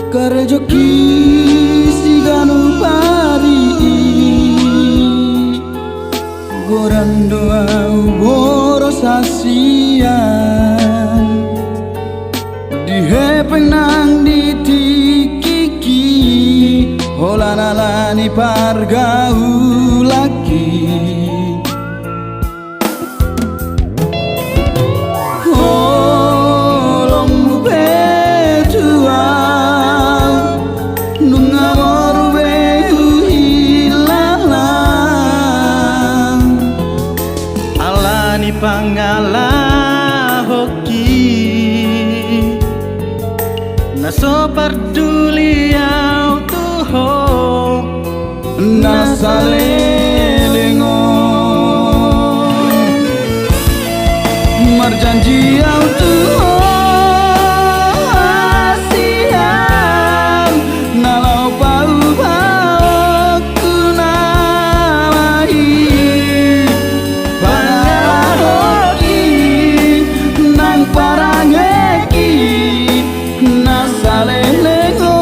Karejoki siganu pari gorandoa boros asian dihepeng nang ditikiki holanalani pargaulaki Pangala hoki naso parduli au tuho nasalelengo marjanji au tuho asian nalau pau pau kunamai parangeki nasalelengo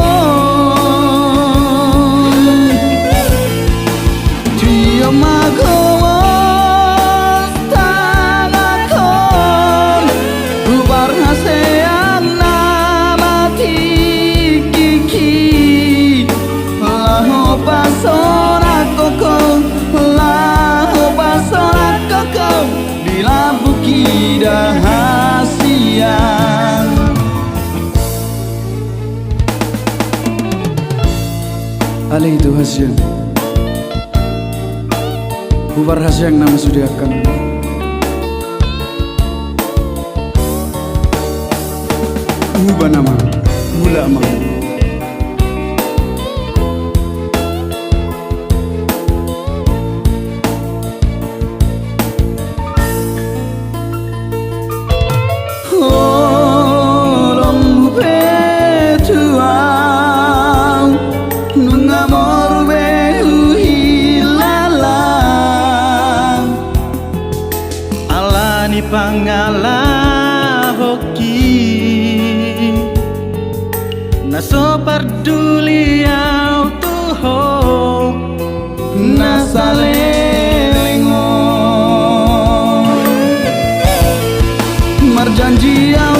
dia magos tanakon ubar hasean namati kiki laho pasona koko laho pasona koko bila bukida Ali itu hasil bubar hasil yang nama sudah akan ubah nama mula amang pangala hoki naso parduli au tuho nasalelengo marjanji au